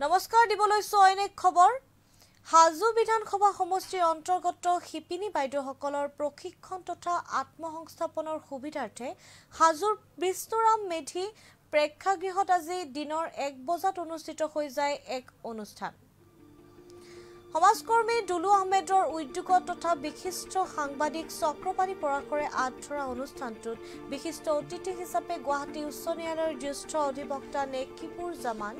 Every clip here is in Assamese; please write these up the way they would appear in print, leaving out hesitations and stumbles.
নমস্কাৰ দিবলৈছো অইন এক খবৰ হাজু বিধানসভা সমষ্টিৰ অন্তৰ্গত শিপিনী বাইদেউসকলৰ প্ৰশিক্ষণ তথা আত্মসংস্থাপনৰ সুবিধাৰ্থে হাজুৰ বিষ্ণুৰাম মেধি প্ৰেক্ষাগৃহত আজি দিনৰ 1 বজাত অনুষ্ঠিত হৈ যায় এক অনুষ্ঠান সমাজকৰ্মী দুলু আহমেদৰ উদ্যোগত তথা বিশিষ্ট সাংবাদিক চক্ৰপাণী পৰাশৰে আধৰা অনুষ্ঠানটোত বিশিষ্ট অতিথি হিচাপে গুৱাহাটী উচ্চ ন্যায়ালয়ৰ জ্যেষ্ঠ অধিবক্তা নেকিবুৰ জামান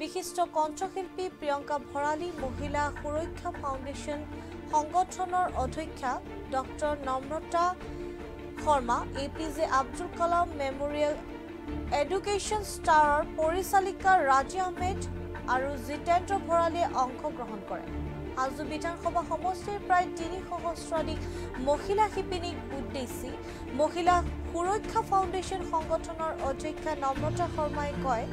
বিশিষ্ট কণ্ঠশিল্পী প্ৰিয়ংকা ভৰালী মহিলা সুৰক্ষা ফাউণ্ডেশ্যন সংগঠনৰ অধ্যক্ষা doctor Namrata Sharma APJ Abdul Kalam memorial education ষ্টাৰৰ পৰিচালিকা ৰাজি আহমেদ আৰু জিতেন্দ্ৰ ভৰালীয়ে অংশগ্ৰহণ কৰে হাজু বিধানসভা সমষ্টিৰ প্ৰায় ৩ সহস্ৰাধিক মহিলা শিপিনীক উদ্দেশ্যি মহিলা সুৰক্ষা ফাউণ্ডেশ্যন সংগঠনৰ অধ্যক্ষা নম্ৰতা শৰ্মাই কয়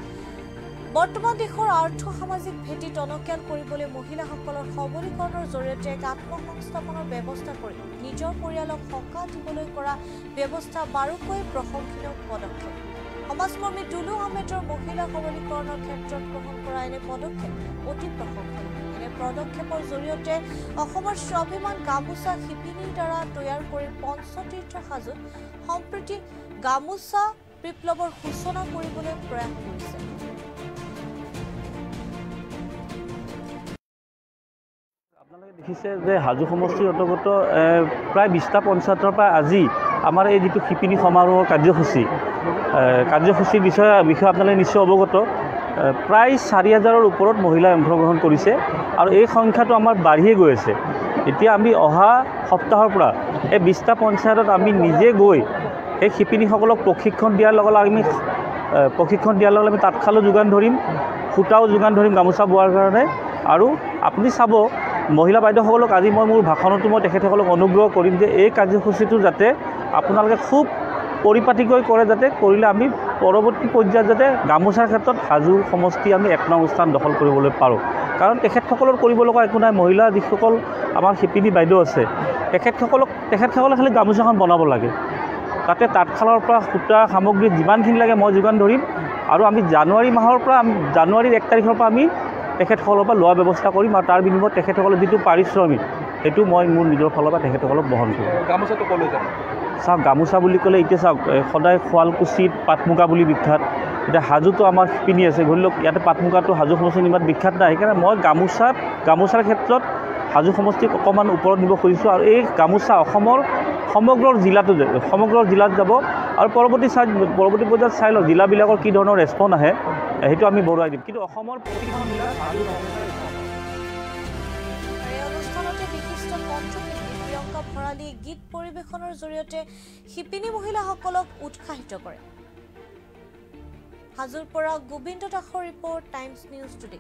বৰ্তমান দেশৰ আৰ্থ সামাজিক ভেটি টনকিয়াল কৰিবলৈ মহিলাসকলৰ সবলীকৰণৰ জৰিয়তে এক আত্মসংস্থাপনৰ ব্যৱস্থা কৰি নিজৰ পৰিয়ালক সকাহ দিবলৈ কৰা ব্যৱস্থা বাৰুকৈ প্ৰশংসনীয় পদক্ষেপ সমাজকৰ্মী দুলু আহমেদৰ মহিলা সবলীকৰণৰ ক্ষেত্ৰত গ্ৰহণ কৰা এনে পদক্ষেপ অতি প্ৰশংসনীয় এনে পদক্ষেপৰ জৰিয়তে অসমৰ স্বাভিমান গামোচা শিপিনীৰ দ্বাৰা তৈয়াৰ কৰি পঞ্চতীৰ্থ সাজুত সম্প্ৰীতি গামোচা বিপ্লৱৰ সূচনা কৰিবলৈ প্ৰয়াস কৰিছে আপোনালোকে দেখিছে যে হাজু সমষ্টিৰ অন্তৰ্গত প্ৰায় 20টা পঞ্চায়তৰ পৰা আজি আমাৰ এই যিটো শিপিনী সমাৰোহৰ কাৰ্যসূচীৰ বিষয়ে আপোনালোকে নিশ্চয় অৱগত প্ৰায় 4000ৰ ওপৰত মহিলাই অংশগ্ৰহণ কৰিছে আৰু এই সংখ্যাটো আমাৰ বাঢ়িয়ে গৈ আছে এতিয়া আমি অহা সপ্তাহৰ পৰা এই 20টা পঞ্চায়তত আমি নিজে গৈ এই শিপিনীসকলক প্ৰশিক্ষণ দিয়াৰ লগে আমি তাঁতশালো যোগান ধৰিম সূতাও যোগান ধৰিম গামোচা বোৱাৰ কাৰণে আৰু আপুনি চাব মহিলা বাইদেউসকলক আজি মোৰ ভাষণতো মই তেখেতসকলক অনুগ্ৰহ কৰিম যে এই কাৰ্যসূচীটো যাতে আপোনালোকে খুব পৰিপাটিকৈ কৰে যাতে কৰিলে আমি পৰৱৰ্তী পৰ্যায়ত যাতে গামোচাৰ ক্ষেত্ৰত হাজু সমষ্টি আমি 1 নং স্থান দখল কৰিবলৈ পাৰোঁ কাৰণ তেখেতসকলৰ কৰিব লগা একো নাই মহিলা যিসকল আমাৰ শিপিনী বাইদেউ আছে তেখেতসকলে খালি গামোচাখন বনাব লাগে তাতে তাঁতশালৰ পৰা সূতা সামগ্ৰী যিমানখিনি লাগে মই যোগান ধৰিম আৰু আমি জানুৱাৰীৰ 1 তাৰিখৰ পৰা আমি তেখেতসকলৰ পৰা লোৱা ব্যৱস্থা কৰিম আৰু তাৰ বিনিময়ত তেখেতসকলৰ যিটো পাৰিশ্ৰমিক সেইটো মই মোৰ নিজৰ ফালৰ পৰা তেখেতসকলক বহন কৰিম গামোচাটো ক'লৈ যাম চাওক গামোচা বুলি ক'লে এতিয়া চাওক সদায় শুৱালকুছিত পাট মুগা বুলি বিখ্যাত এতিয়া হাজুতো আমাৰ শিপিনী আছে ধৰি লওক ইয়াতে পাট মুগাটো হাজু সমষ্টিত ইমান বিখ্যাত নাই সেইকাৰণে মই গামোচাৰ ক্ষেত্ৰত হাজু সমষ্টিক অকণমান ওপৰত নিব খুজিছোঁ আৰু এই গামোচা অসমৰ সমগ্ৰ জিলাত যাব আৰু পৰৱৰ্তী পৰ্যায়ত চাই লওক জিলাবিলাকৰ কি ধৰণৰ ৰেছপন্স আহে সেইটো আমি বঢ়াই দিম কিন্তু অসমৰ প্ৰতিখন জিলাত অনুষ্ঠানতে বিশিষ্ট কণ্ঠশিল্পী প্ৰিয়ংকা ভৰালীয়ে গীত পৰিৱেশনৰ জৰিয়তে শিপিনী মহিলাসকলক উৎসাহিত কৰে হাজুৰ পৰা গোবিন্দ দাসৰ ৰিপৰ্ট টাইমছ নিউজ টুডে